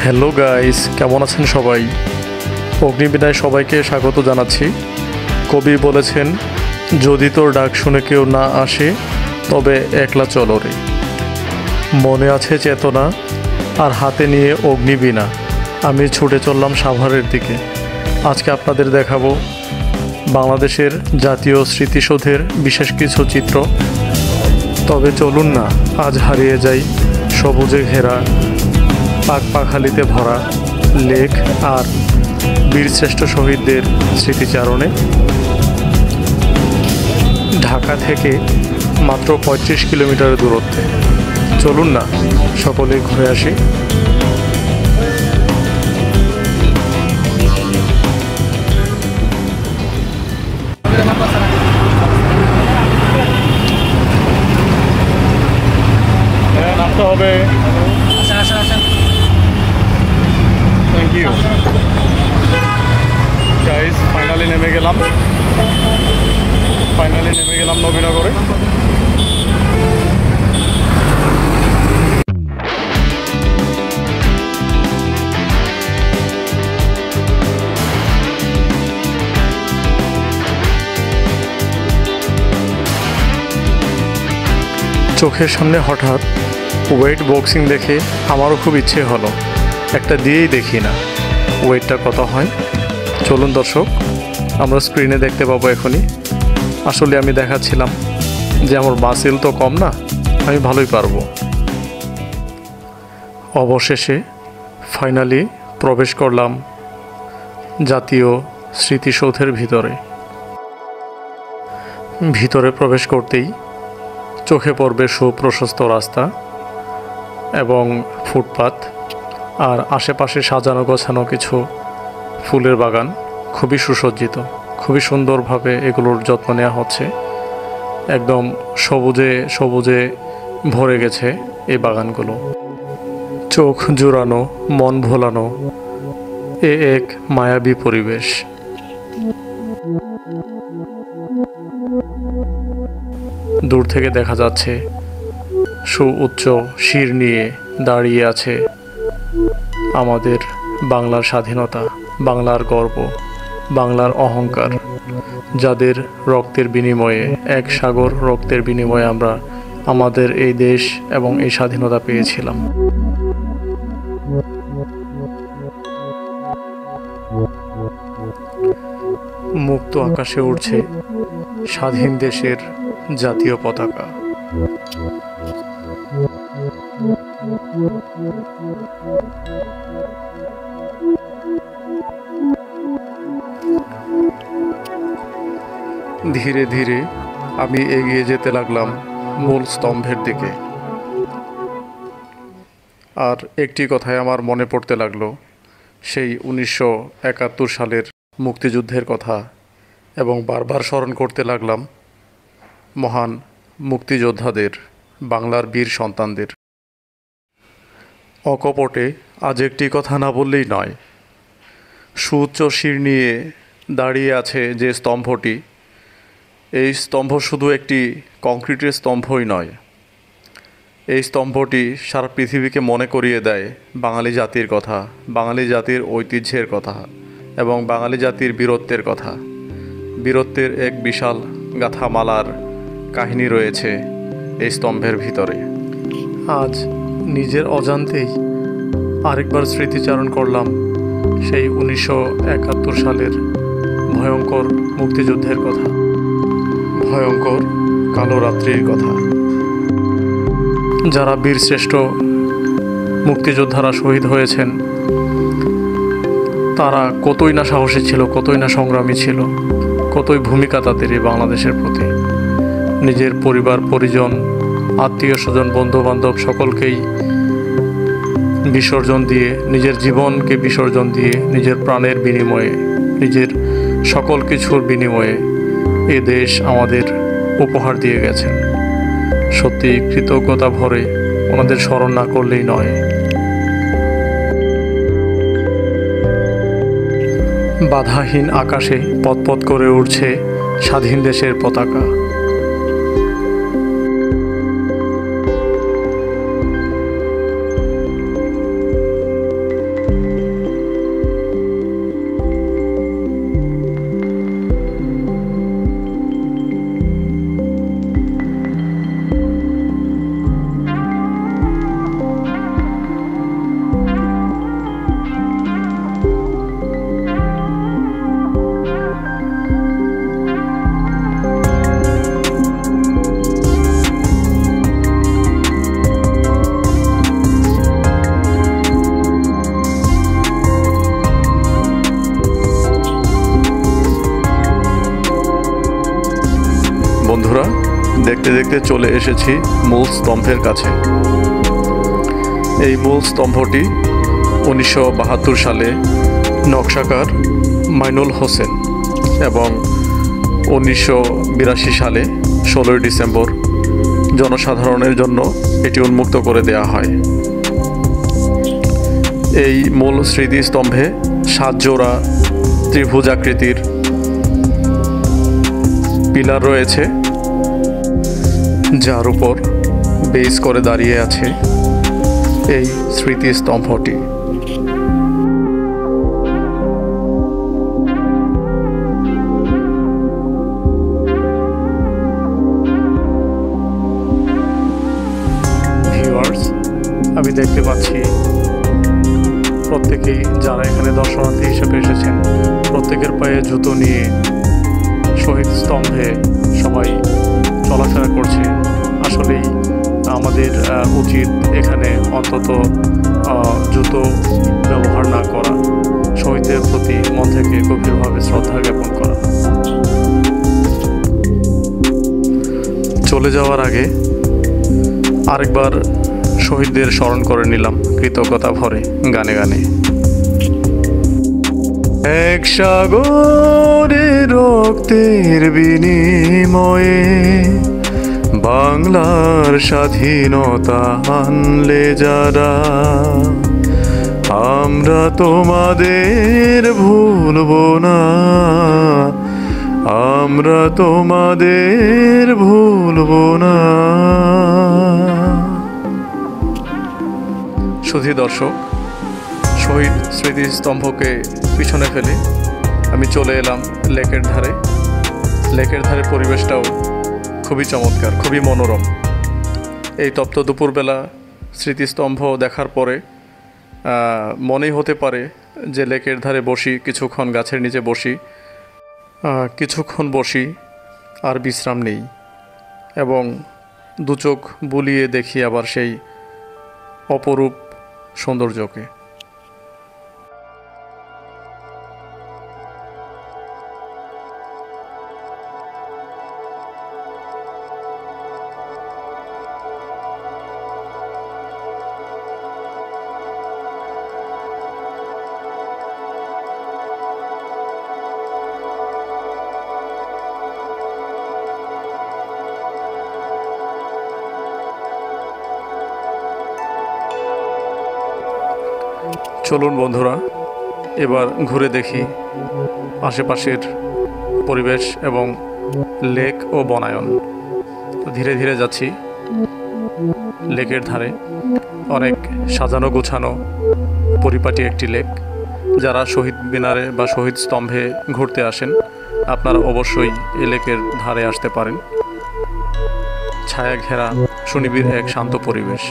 Hello guys, কেমন আছেন সবাই? অগ্নিবিদায় সবাইকে স্বাগত জানাচ্ছি। কবি বলেছেন, যদি তোর ডাক শুনে কেউ না আসে তবে একলা চলো রে। মনে আছে চেতনা আর হাতে নিয়ে অগ্নিবীণা আমি ছুটে চললাম সাভারের দিকে। আজকে আপনাদের দেখাবো বাংলাদেশের জাতীয় স্মৃতিসৌধের বিশেষ কিছু চিত্র। তবে চলুন না আজ হারিয়ে যাই সবুজে ঘেরা পাখালিতে ভরা লেক আর বীরশ্রেষ্ঠ শহীদদের স্মৃতিচারণে। ঢাকা থেকে মাত্র ৩৫ কিলোমিটার দূরত্বে। চলুন না সকলে ঘুরে আসি। নামতে হবে। Thank you guys. ফাইনালি নেমে গেলাম নবীনগরে। চোখের সামনে হঠাৎ ওয়েট বক্সিং দেখে আমারও খুব ইচ্ছে হলো একটা দিয়েই দেখি না ওয়েটটা কত হয়। চলুন দর্শক, আমরা স্ক্রিনে দেখতে পাবো এখনই। আসলে আমি দেখাচ্ছিলাম যে আমার মাসেল তো কম না, আমি ভালোই পারবো। অবশেষে ফাইনালি প্রবেশ করলাম জাতীয় স্মৃতিসৌধের ভিতরে প্রবেশ করতেই চোখে পড়বে সুপ্রশস্ত রাস্তা এবং ফুটপাত আর আশেপাশে সাজানো গোছানো কিছু ফুলের বাগান। খুবই সুসজ্জিত, খুবই সুন্দরভাবে এগুলোর যত্ন নেওয়া হচ্ছে। একদম সবুজে ভরে গেছে এই বাগানগুলো। চোখ জুড়ানো, মন ভোলানো এক মায়াবী পরিবেশ। দূর থেকে দেখা যাচ্ছে সুউচ্চ শির নিয়ে দাঁড়িয়ে আছে আমাদের বাংলার স্বাধীনতা, বাংলার গর্ব, বাংলার অহংকার, যাদের রক্তের বিনিময়ে, এক সাগর রক্তের বিনিময়ে আমরা আমাদের এই দেশ এবং এই স্বাধীনতা পেয়েছিলাম। মুক্ত আকাশে উড়ছে স্বাধীন দেশের জাতীয় পতাকা। ধীরে ধীরে আমি এগিয়ে যেতে লাগলাম মূল স্তম্ভের দিকে। আর একটি কথাই আমার মনে পড়তে লাগলো, সেই ১৯৭১ সালের মুক্তিযুদ্ধের কথা, এবং বারবার স্মরণ করতে লাগলাম মহান মুক্তিযোদ্ধাদের, বাংলার বীর সন্তানদের। অকপটে আজ একটি কথা না বললেই নয়। সুউচ্চ শির নিয়ে দাঁড়িয়ে আছে যে স্তম্ভটি, এই স্তম্ভ শুধু একটি কংক্রিটের স্তম্ভই নয়। এই স্তম্ভটি সারা পৃথিবীকে মনে করিয়ে দেয় বাঙালি জাতির কথা, বাঙালি জাতির ঐতিহ্যের কথা এবং বাঙালি জাতির বীরত্বের কথা। বীরত্বের এক বিশাল গাথামালার কাহিনী রয়েছে এই স্তম্ভের ভিতরে। আজ নিজের অজান্তেই আরেকবার স্মৃতিচারণ করলাম সেই ১৯৭১ সালের ভয়ঙ্কর মুক্তিযুদ্ধের কথা, ভয়ঙ্কর কালো রাত্রির কথা। যারা বীরশ্রেষ্ঠ মুক্তিযোদ্ধারা শহীদ হয়েছেন, তারা কতই না সাহসী ছিল, কতই না সংগ্রামী ছিল, কতই ভূমিকা তাদের এই বাংলাদেশের প্রতি। নিজের পরিবার পরিজন, আত্মীয় স্বজন, বন্ধুবান্ধব সকলকেই বিসর্জন দিয়ে, নিজের জীবনকে বিসর্জন দিয়ে, নিজের প্রাণের বিনিময়ে, নিজের সকল কিছুর বিনিময়ে এ দেশ আমাদের উপহার দিয়ে গেছেন। সত্যি কৃতজ্ঞতা ভরে ওনাদের স্মরণ না করলেই নয়। বাধাহীন আকাশে পথ করে উঠছে স্বাধীন দেশের পতাকা। দেখতে দেখতে চলে এসেছি মূল স্তম্ভের কাছে। এই মূল স্তম্ভটি 1972 সালে নকশাকার মাইনুল হোসেন এবং 1982 সালে 16 ডিসেম্বর জনসাধারণের জন্য এটি উন্মুক্ত করে দেওয়া হয়। এই মূল স্মৃতিস্তম্ভে 7 জোড়া ত্রিভুজাকৃতির পিলার রয়েছে, যার উপর বেস করে দাঁড়িয়ে আছে এই স্মৃতিস্তম্ভটি। ভিউয়ার্স, আমি দেখতে পাচ্ছি প্রত্যেকেই যারা এখানে দর্শনার্থী হিসেবে এসেছেন প্রত্যেকের পায়ে জুতো নিয়ে শহীদ স্তম্ভে সবাই চলাফেরা করছে। আসলেই আমাদের উচিত এখানে অন্তত জুতো ব্যবহার না করা, শহীদদের প্রতি মন থেকে গভীরভাবে শ্রদ্ধা জ্ঞাপন করা। চলে যাওয়ার আগে আরেকবার শহীদদের স্মরণ করে নিলাম কৃতজ্ঞতা ভরে গানে গানে। এক সাগরে রক্তের বিনিময়ে বাংলার স্বাধীনতা আনলে যারা, আমরা তোমাদের ভুলব না, আমরা তোমাদের ভুলব না। সুধী দর্শক, শহীদ স্মৃতিস্তম্ভকে পিছনে ফেলে আমি চলে এলাম লেকের ধারে। লেকের ধারে পরিবেশটাও খুবই চমৎকার, খুবই মনোরম। এই তপ্ত দুপুরবেলা স্মৃতিস্তম্ভ দেখার পরে মনেই হতে পারে যে লেকের ধারে বসি, কিছুক্ষণ গাছের নিচে বসি, কিছুক্ষণ বসি আর বিশ্রাম নেই এবং দু চোখ বুলিয়ে দেখি আবার সেই অপরূপ সৌন্দর্যকে। চলুন বন্ধুরা, এবার ঘুরে দেখি আশেপাশের পরিবেশ এবং লেক ও বনায়ন। ধীরে ধীরে যাচ্ছি লেকের ধারে। অনেক সাজানো গোছানো পরিপাটি একটি লেক। যারা শহীদ মিনারে বা শহীদ স্তম্ভে ঘুরতে আসেন আপনারা অবশ্যই এই লেকের ধারে আসতে পারেন। ছায়া ঘেরা সুনিবিড় এক শান্ত পরিবেশ।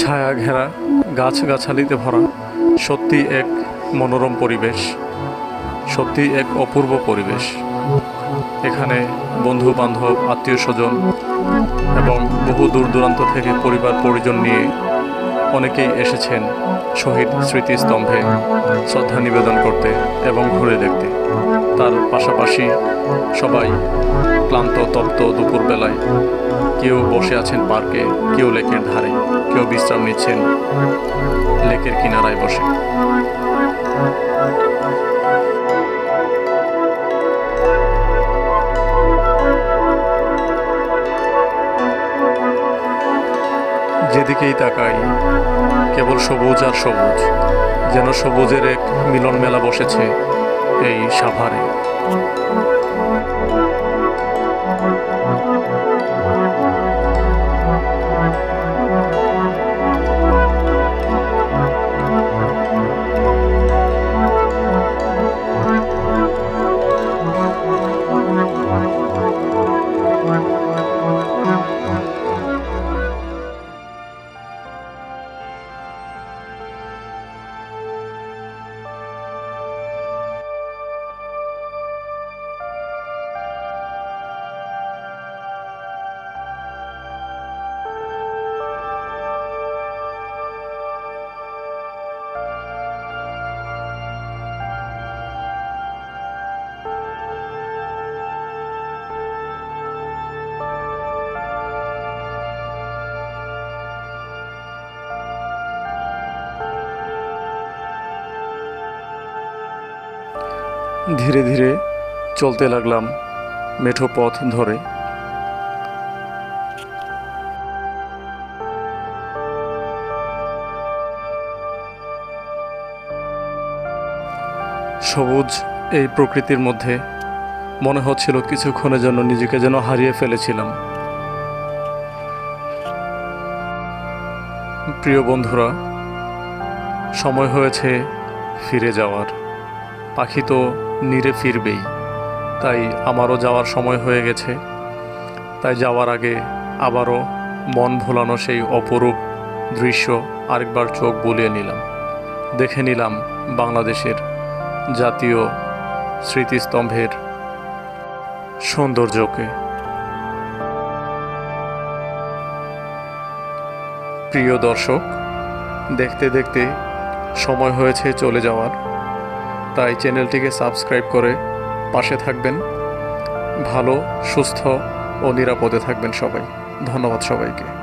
ছায়া ঘেরা গাছগাছালিতে ভরা সত্যি এক মনোরম পরিবেশ, সত্যি এক অপূর্ব পরিবেশ। এখানে বন্ধু বান্ধব, আত্মীয় স্বজন এবং বহু দূর দূরান্ত থেকে পরিবার পরিজন নিয়ে অনেকেই এসেছেন শহীদ স্মৃতিস্তম্ভে শ্রদ্ধা নিবেদন করতে এবং ঘুরে দেখতে। তার পাশাপাশি সবাই ক্লান্ত তপ্ত দুপুরবেলায় কেউ বসে আছেন পার্কে, কেউ লেকের ধারে, কেউ বিশ্রাম নিচ্ছেন লেকের কিনারায় বসে। যেদিকেই তাকাই কেবল সবুজ আর সবুজ, যেন সবুজের এক মিলন মেলা বসেছে এই সাভারে। ধীরে ধীরে চলতে লাগলাম মেঠো পথ ধরে। সবুজ এই প্রকৃতির মধ্যে মনে হচ্ছিল কিছুক্ষণের জন্য নিজেকে যেন হারিয়ে ফেলেছিলাম। প্রিয় বন্ধুরা, সময় হয়েছে ফিরে যাওয়ার। পাখি তো নীড়ে ফিরবেই, তাই আমারও যাওয়ার সময় হয়ে গেছে। তাই যাওয়ার আগে আবারও মন ভোলানো সেই অপরূপ দৃশ্য আরেকবার চোখ বুলিয়ে নিলাম, দেখে নিলাম বাংলাদেশের জাতীয় স্মৃতিস্তম্ভের সৌন্দর্যকে। প্রিয় দর্শক, দেখতে দেখতে সময় হয়েছে চলে যাওয়ার, তাই চ্যানেলটিকে সাবস্ক্রাইব করে পাশে থাকবেন। ভালো, সুস্থ ও নিরাপদে থাকবেন সবাই। ধন্যবাদ সবাইকে।